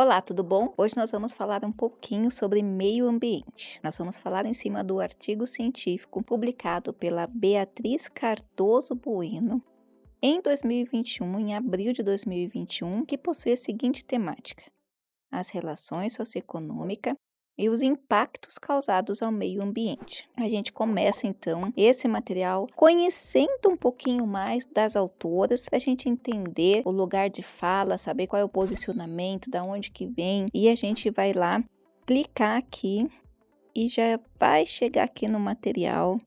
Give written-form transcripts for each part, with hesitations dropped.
Olá, tudo bom? Hoje nós vamos falar um pouquinho sobre meio ambiente. Nós vamos falar em cima do artigo científico publicado pela Beatriz Cardoso Bueno em 2021, em abril de 2021, que possui a seguinte temática: as relações socioeconômicas e os impactos causados ao meio ambiente. A gente começa então esse material conhecendo um pouquinho mais das autoras para a gente entender o lugar de fala, saber qual é o posicionamento, da onde que vem, e a gente vai lá clicar aqui e já vai chegar aqui no material.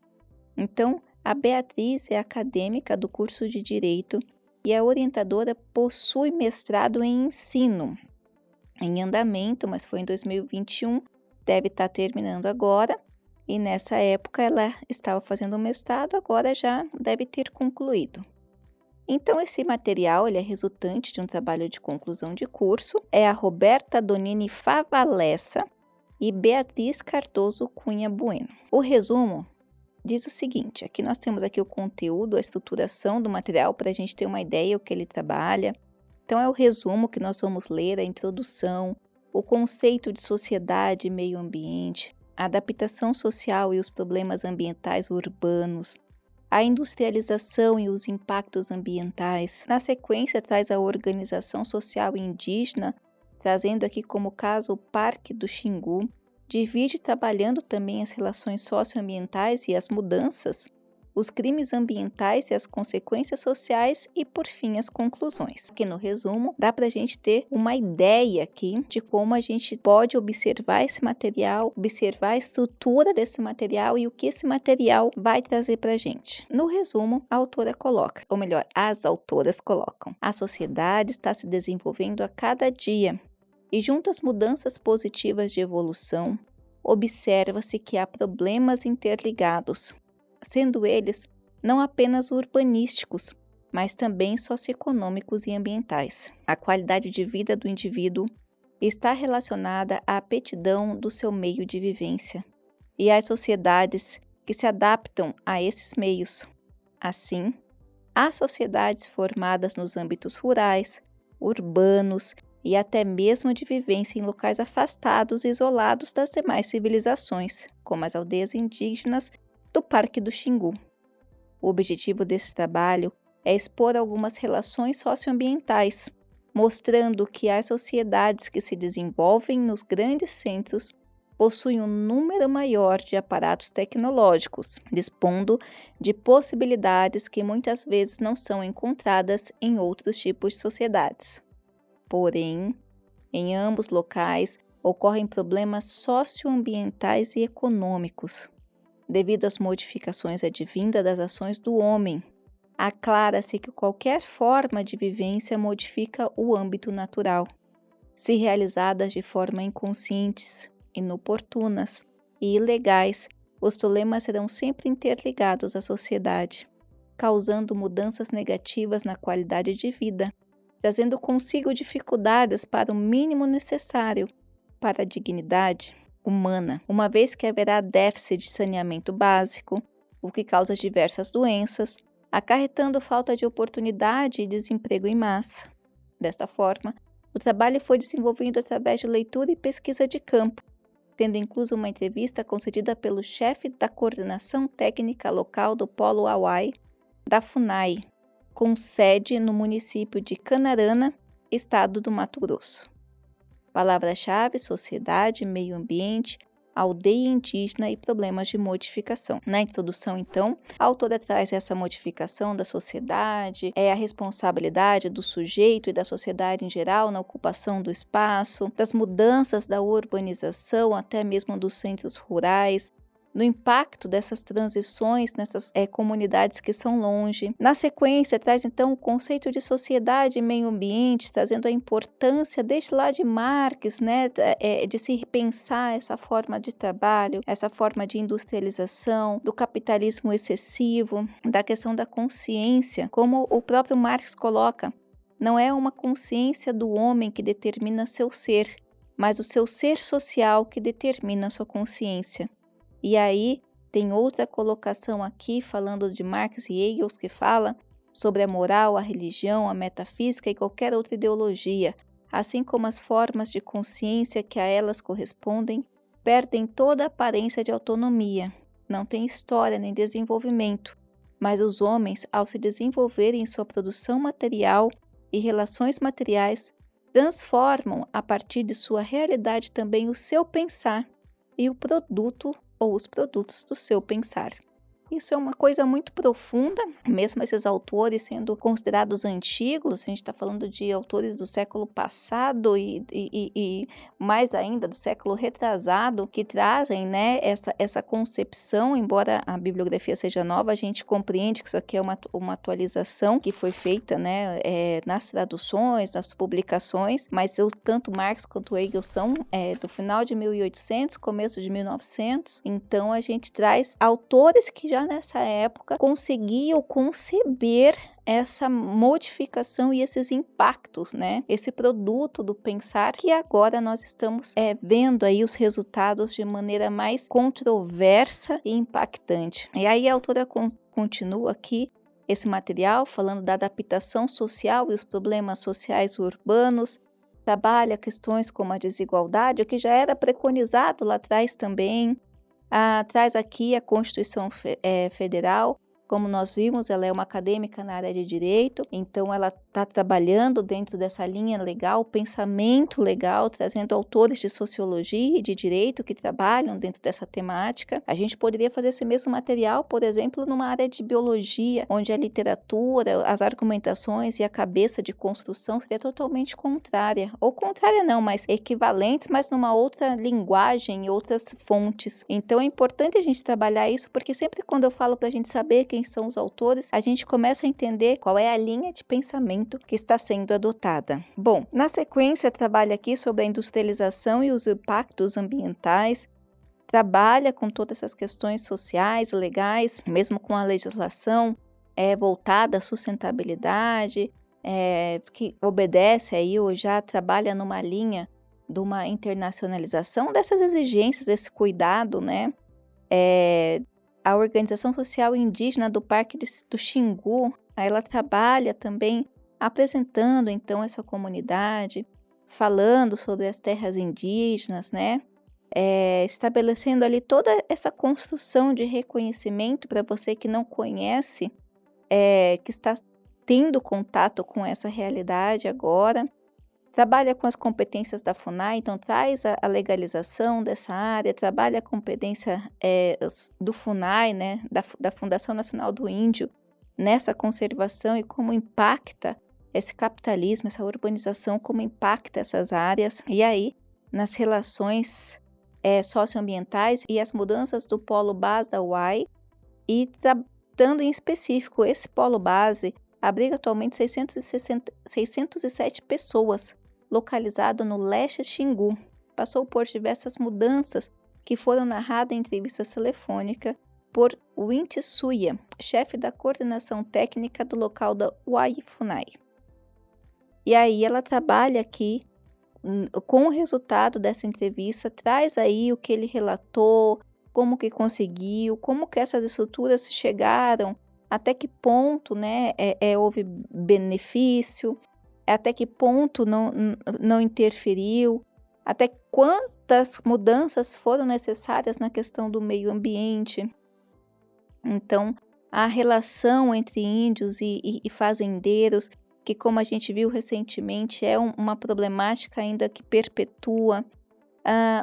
Então, a Beatriz é acadêmica do curso de Direito e a orientadora possui mestrado em ensino em andamento, mas foi em 2021, deve estar terminando agora, e nessa época ela estava fazendo o mestrado, agora já deve ter concluído. Então esse material ele é resultante de um trabalho de conclusão de curso, é a Roberta Donini Favalessa e Beatriz Cardoso Cunha Bueno. O resumo diz o seguinte: aqui nós temos aqui o conteúdo, a estruturação do material para a gente ter uma ideia o que ele trabalha. Então é o resumo que nós vamos ler, a introdução, o conceito de sociedade e meio ambiente, a adaptação social e os problemas ambientais urbanos, a industrialização e os impactos ambientais. Na sequência traz a organização social indígena, trazendo aqui como caso o Parque do Xingu, divide trabalhando também as relações socioambientais e as mudanças, os crimes ambientais e as consequências sociais e, por fim, as conclusões. Aqui no resumo, dá para a gente ter uma ideia aqui de como a gente pode observar esse material, observar a estrutura desse material e o que esse material vai trazer para a gente. No resumo, a autora coloca, ou melhor, as autoras colocam: a sociedade está se desenvolvendo a cada dia e, junto às mudanças positivas de evolução, observa-se que há problemas interligados, sendo eles não apenas urbanísticos, mas também socioeconômicos e ambientais. A qualidade de vida do indivíduo está relacionada à aptidão do seu meio de vivência e às sociedades que se adaptam a esses meios. Assim, há sociedades formadas nos âmbitos rurais, urbanos e até mesmo de vivência em locais afastados e isolados das demais civilizações, como as aldeias indígenas do Parque do Xingu. O objetivo desse trabalho é expor algumas relações socioambientais, mostrando que as sociedades que se desenvolvem nos grandes centros possuem um número maior de aparatos tecnológicos, dispondo de possibilidades que muitas vezes não são encontradas em outros tipos de sociedades. Porém, em ambos locais ocorrem problemas socioambientais e econômicos. Devido às modificações advindas das ações do homem, aclara-se que qualquer forma de vivência modifica o âmbito natural. Se realizadas de forma inconscientes, inoportunas e ilegais, os problemas serão sempre interligados à sociedade, causando mudanças negativas na qualidade de vida, trazendo consigo dificuldades para o mínimo necessário para a dignidade humana, uma vez que haverá déficit de saneamento básico, o que causa diversas doenças, acarretando falta de oportunidade e desemprego em massa. Desta forma, o trabalho foi desenvolvido através de leitura e pesquisa de campo, tendo incluso uma entrevista concedida pelo chefe da coordenação técnica local do Polo Hawaii, da FUNAI, com sede no município de Canarana, estado do Mato Grosso. Palavra-chave: sociedade, meio ambiente, aldeia indígena e problemas de modificação. Na introdução, então, a autora traz essa modificação da sociedade, a responsabilidade do sujeito e da sociedade em geral na ocupação do espaço, das mudanças da urbanização até mesmo dos centros rurais, no impacto dessas transições nessas comunidades que são longe. Na sequência, traz então o conceito de sociedade e meio ambiente, trazendo a importância desde lá de Marx, de se repensar essa forma de trabalho, essa forma de industrialização, do capitalismo excessivo, da questão da consciência, como o próprio Marx coloca. Não é uma consciência do homem que determina seu ser, mas o seu ser social que determina sua consciência. E aí tem outra colocação aqui falando de Marx e Engels que fala sobre a moral, a religião, a metafísica e qualquer outra ideologia, assim como as formas de consciência que a elas correspondem, perdem toda a aparência de autonomia, não têm história nem desenvolvimento, mas os homens, ao se desenvolverem em sua produção material e relações materiais, transformam a partir de sua realidade também o seu pensar e o produto ou os produtos do seu pensar. Isso é uma coisa muito profunda, mesmo esses autores sendo considerados antigos, a gente está falando de autores do século passado e mais ainda do século retrasado, que trazem, né, essa concepção. Embora a bibliografia seja nova, a gente compreende que isso aqui é uma atualização que foi feita, né, nas traduções, nas publicações, mas tanto Marx quanto Hegel são do final de 1800, começo de 1900, então a gente traz autores que já nessa época conseguiam conceber essa modificação e esses impactos, né? Esse produto do pensar que agora nós estamos vendo aí os resultados de maneira mais controversa e impactante. E aí a autora continua aqui esse material falando da adaptação social e os problemas sociais urbanos, trabalha questões como a desigualdade, o que já era preconizado lá atrás também. Traz aqui a Constituição Federal. Como nós vimos, ela é uma acadêmica na área de direito, então ela está trabalhando dentro dessa linha legal, pensamento legal, trazendo autores de sociologia e de direito que trabalham dentro dessa temática. A gente poderia fazer esse mesmo material, por exemplo, numa área de biologia, onde a literatura, as argumentações e a cabeça de construção seria totalmente contrária, ou contrária não, mas equivalentes, mas numa outra linguagem e outras fontes. Então é importante a gente trabalhar isso, porque sempre quando eu falo para a gente saber quem são os autores, a gente começa a entender qual é a linha de pensamento que está sendo adotada. Bom, na sequência trabalha aqui sobre a industrialização e os impactos ambientais, trabalha com todas essas questões sociais, legais, mesmo com a legislação voltada à sustentabilidade, que obedece aí ou já trabalha numa linha de uma internacionalização dessas exigências, desse cuidado, né? A Organização Social Indígena do Parque do Xingu, ela trabalha também apresentando então essa comunidade, falando sobre as terras indígenas, né? Estabelecendo ali toda essa construção de reconhecimento para você que não conhece, que está tendo contato com essa realidade agora. Trabalha com as competências da FUNAI, então traz a legalização dessa área, trabalha a competência do FUNAI, né, da Fundação Nacional do Índio, nessa conservação e como impacta esse capitalismo, essa urbanização, como impacta essas áreas. E aí, nas relações socioambientais e as mudanças do polo base da UAI, e tratando em específico, esse polo base abriga atualmente 607 pessoas, localizado no leste Xingu. Passou por diversas mudanças que foram narradas em entrevistas telefônicas por Winti Suya, chefe da coordenação técnica do local da UAI FUNAI. E aí ela trabalha aqui com o resultado dessa entrevista, traz aí o que ele relatou, como que conseguiu, como que essas estruturas chegaram, até que ponto, né, houve benefício, até que ponto não interferiu, até quantas mudanças foram necessárias na questão do meio ambiente. Então, a relação entre índios e fazendeiros, que como a gente viu recentemente, é uma problemática ainda que perpetua.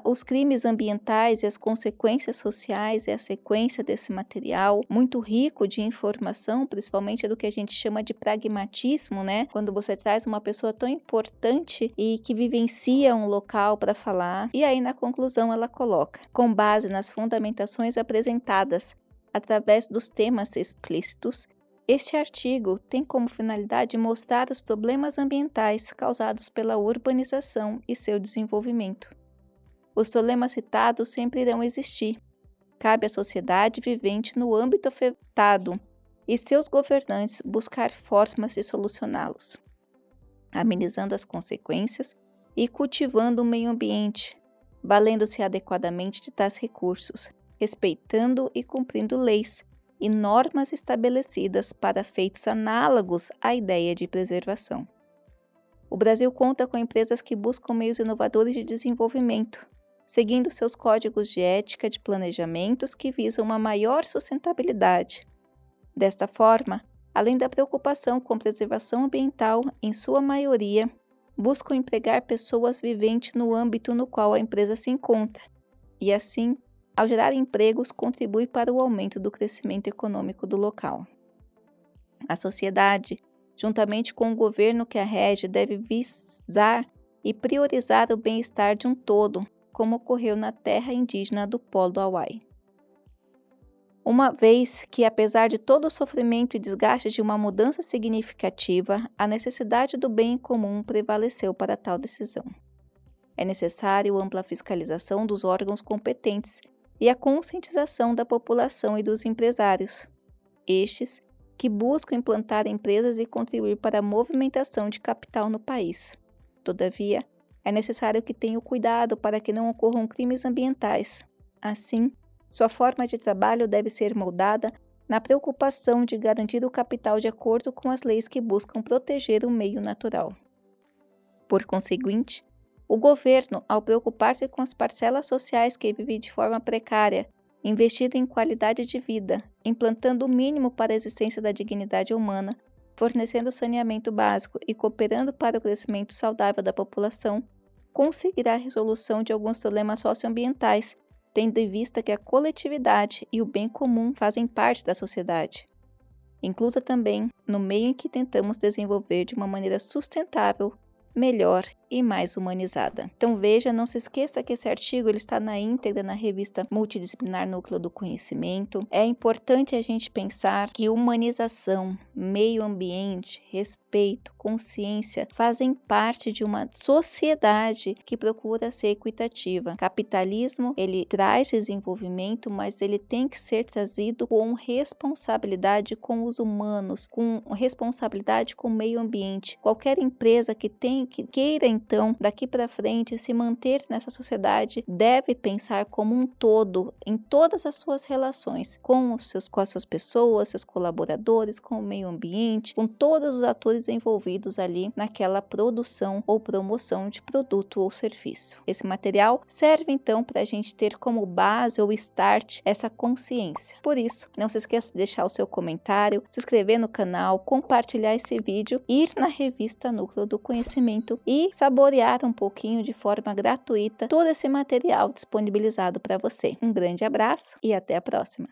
Os crimes ambientais e as consequências sociais é a sequência desse material, muito rico de informação, principalmente do que a gente chama de pragmatismo, né? Quando você traz uma pessoa tão importante e que vivencia um local para falar. E aí, na conclusão, ela coloca, com base nas fundamentações apresentadas através dos temas explícitos, este artigo tem como finalidade mostrar os problemas ambientais causados pela urbanização e seu desenvolvimento. Os problemas citados sempre irão existir. Cabe à sociedade vivente no âmbito afetado e seus governantes buscar formas de solucioná-los, amenizando as consequências e cultivando o meio ambiente, valendo-se adequadamente de tais recursos, respeitando e cumprindo leis e normas estabelecidas para feitos análogos à ideia de preservação. O Brasil conta com empresas que buscam meios inovadores de desenvolvimento, seguindo seus códigos de ética de planejamentos que visam uma maior sustentabilidade. Desta forma, além da preocupação com preservação ambiental, em sua maioria, buscam empregar pessoas viventes no âmbito no qual a empresa se encontra, e assim, ao gerar empregos, contribui para o aumento do crescimento econômico do local. A sociedade, juntamente com o governo que a rege, deve visar e priorizar o bem-estar de um todo, como ocorreu na terra indígena do Polo do Hawaii. Uma vez que, apesar de todo o sofrimento e desgaste de uma mudança significativa, a necessidade do bem comum prevaleceu para tal decisão. É necessário ampla fiscalização dos órgãos competentes e a conscientização da população e dos empresários, estes que buscam implantar empresas e contribuir para a movimentação de capital no país. Todavia, é necessário que tenham cuidado para que não ocorram crimes ambientais. Assim, sua forma de trabalho deve ser moldada na preocupação de garantir o capital de acordo com as leis que buscam proteger o meio natural. Por conseguinte, o governo, ao preocupar-se com as parcelas sociais que vivem de forma precária, investindo em qualidade de vida, implantando o mínimo para a existência da dignidade humana, fornecendo saneamento básico e cooperando para o crescimento saudável da população, conseguirá a resolução de alguns problemas socioambientais, tendo em vista que a coletividade e o bem comum fazem parte da sociedade, inclusa também no meio em que tentamos desenvolver de uma maneira sustentável, melhor e mais humanizada. Então veja, não se esqueça que esse artigo ele está na íntegra na revista Multidisciplinar Núcleo do Conhecimento. É importante a gente pensar que humanização, meio ambiente, respeito, consciência fazem parte de uma sociedade que procura ser equitativa. Capitalismo, ele traz desenvolvimento, mas ele tem que ser trazido com responsabilidade com os humanos, com responsabilidade com o meio ambiente. Qualquer empresa que queira então daqui para frente se manter nessa sociedade deve pensar como um todo em todas as suas relações com as suas pessoas, seus colaboradores, com o meio ambiente, com todos os atores envolvidos ali naquela produção ou promoção de produto ou serviço. Esse material serve então para a gente ter como base ou start essa consciência. Por isso, não se esqueça de deixar o seu comentário, se inscrever no canal, compartilhar esse vídeo, ir na revista Núcleo do Conhecimento e saborear um pouquinho de forma gratuita todo esse material disponibilizado para você. Um grande abraço e até a próxima!